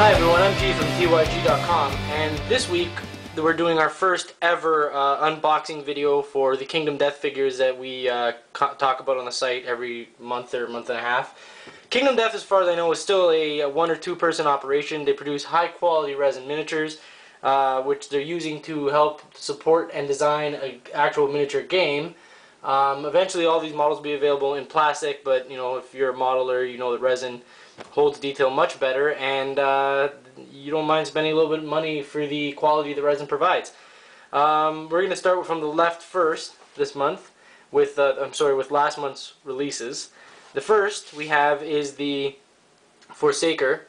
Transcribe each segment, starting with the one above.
Hi everyone, I'm G from TYG.com, and this week we're doing our first ever unboxing video for the Kingdom Death figures that we talk about on the site every month or month and a half. Kingdom Death, as far as I know, is still a 1 or 2 person operation. They produce high quality resin miniatures, which they're using to help support and design an actual miniature game. Eventually all these models will be available in plastic, but you know, if you're a modeler, you know that resin holds detail much better, and you don't mind spending a little bit of money for the quality the resin provides. We're going to start from the left first this month with with last month's releases. The first we have is the Forsaker,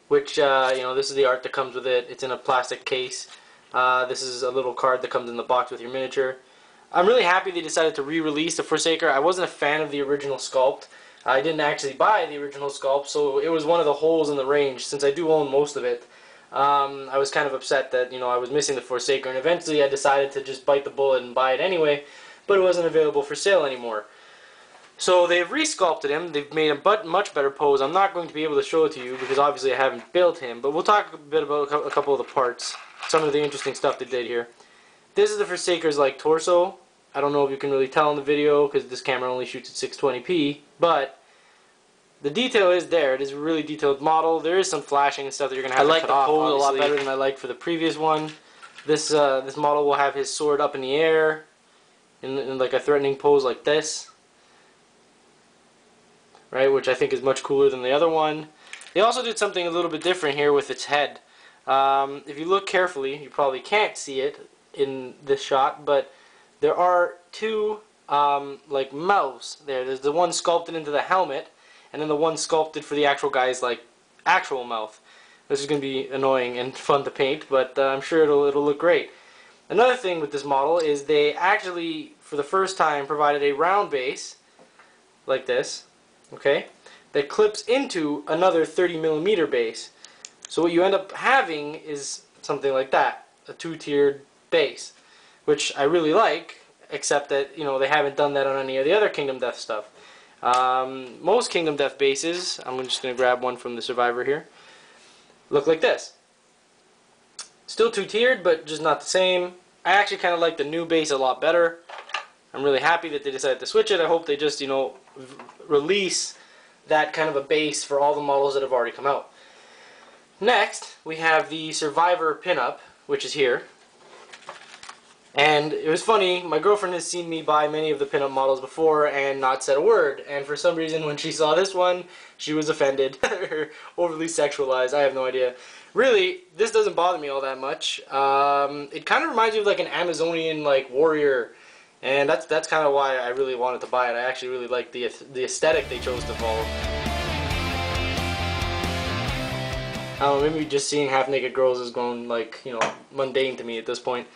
which you know, this is the art that comes with it. It's in a plastic case. This is a little card that comes in the box with your miniature. I'm really happy they decided to re-release the Forsaker. I wasn't a fan of the original sculpt. I didn't actually buy the original sculpt, so it was one of the holes in the range. Since I do own most of it, I was kind of upset that, you know, I was missing the Forsaker, and eventually I decided to just bite the bullet and buy it anyway, but it wasn't available for sale anymore. So they've re-sculpted him. They've made a much better pose. I'm not going to be able to show it to you because obviously I haven't built him, but we'll talk a bit about a couple of the parts, some of the interesting stuff they did here. This is the Forsaker's like torso. I don't know if you can really tell in the video because this camera only shoots at 620p, but the detail is there. It is a really detailed model. There is some flashing and stuff that you're going to have to cut off. I like the pose a lot better than I liked for the previous one. This model will have his sword up in the air in like a threatening pose like this, right? Which I think is much cooler than the other one. They also did something a little bit different here with its head. If you look carefully, you probably can't see it in this shot, but there are two like mouths there. There's the one sculpted into the helmet, and then the one sculpted for the actual guy's like actual mouth. This is going to be annoying and fun to paint, but I'm sure it'll look great. Another thing with this model is they actually, for the first time, provided a round base like this, okay, that clips into another 30mm base. So what you end up having is something like that, a two-tiered base, which I really like, except that, you know, they haven't done that on any of the other Kingdom Death stuff. Most Kingdom Death bases, I'm just going to grab one from the Survivor here, look like this. Still two-tiered, but just not the same. I actually kind of like the new base a lot better. I'm really happy that they decided to switch it. I hope they just, you know, release that kind of a base for all the models that have already come out. Next, we have the Survivor pinup, which is here. And it was funny, my girlfriend has seen me buy many of the pinup models before and not said a word, and for some reason when she saw this one, she was offended or overly sexualized. I have no idea. Really, this doesn't bother me all that much. It kind of reminds me of like an Amazonian like warrior, and that's kind of why I really wanted to buy it. I actually really like the aesthetic they chose to follow. I don't know, maybe just seeing half-naked girls is going, like, you know, mundane to me at this point.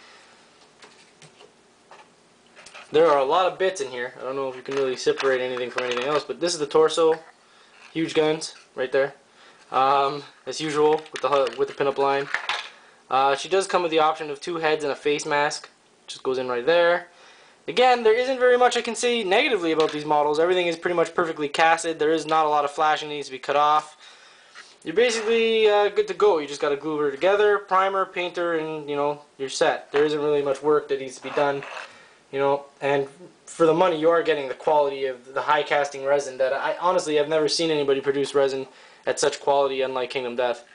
There are a lot of bits in here. I don't know if you can really separate anything from anything else, but this is the torso. Huge guns right there. As usual with the pinup line. She does come with the option of 2 heads and a face mask. Just goes in right there. Again, there isn't very much I can say negatively about these models. Everything is pretty much perfectly casted. There is not a lot of flashing that needs to be cut off. You're basically good to go. You just got to glue her together, primer, painter, and you know, you're set. There isn't really much work that needs to be done. You know, and for the money you are getting the quality of the high casting resin that I honestly have never seen anybody produce resin at such quality, unlike Kingdom Death.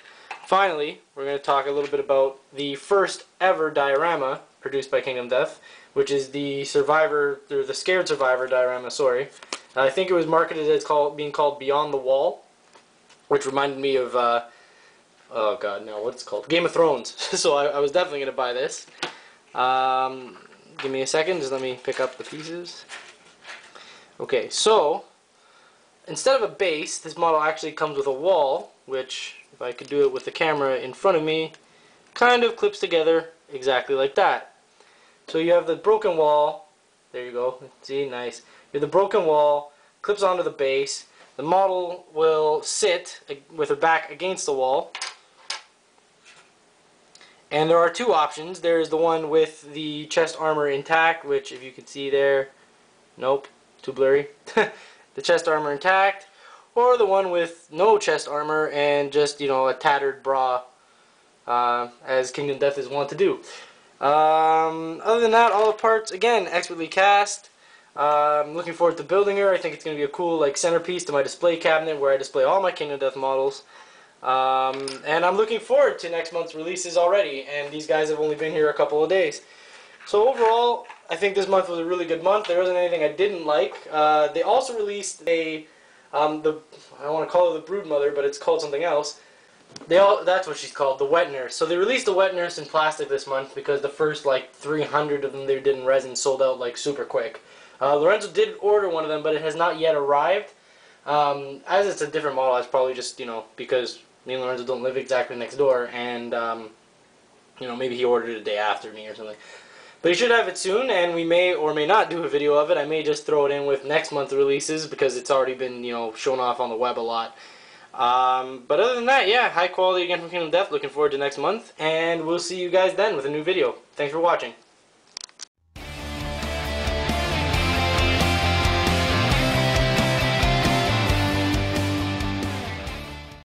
Finally, we're going to talk a little bit about the first ever diorama produced by Kingdom Death, which is the Survivor, or the Scared Survivor diorama, sorry. I think it was marketed as being called Beyond the Wall, which reminded me of, oh god, no, what's it called? Game of Thrones. So I was definitely going to buy this. Give me a second, just let me pick up the pieces. Okay, so instead of a base, this model actually comes with a wall, which, if I could do it with the camera in front of me, kind of clips together exactly like that. So you have the broken wall, there you go, see, nice. You have the broken wall, clips onto the base, the model will sit with her back against the wall. And there are 2 options. There's the one with the chest armor intact, which if you can see there, nope, too blurry. The chest armor intact. or the one with no chest armor and just, you know, a tattered bra, as Kingdom Death is wont to do. Other than that, all the parts, again, expertly cast. I'm looking forward to building her. I think it's going to be a cool like centerpiece to my display cabinet where I display all my Kingdom Death models. And I'm looking forward to next month's releases already, and these guys have only been here a couple of days. So overall, I think this month was a really good month. There wasn't anything I didn't like. They also released I don't want to call her the Brood Mother, but it's called something else. That's what she's called, the Wet Nurse. So they released the Wet Nurse in plastic this month because the first like 300 of them they did in resin sold out like super quick. Lorenzo did order one of them, but it has not yet arrived. As it's a different model, it's probably just, you know, because me and Lorenzo don't live exactly next door, and you know, maybe he ordered it a day after me or something. But he should have it soon, and we may or may not do a video of it. I may just throw it in with next month's releases because it's already been, you know, shown off on the web a lot. But other than that, yeah, high quality again from Kingdom Death. Looking forward to next month, and we'll see you guys then with a new video. Thanks for watching.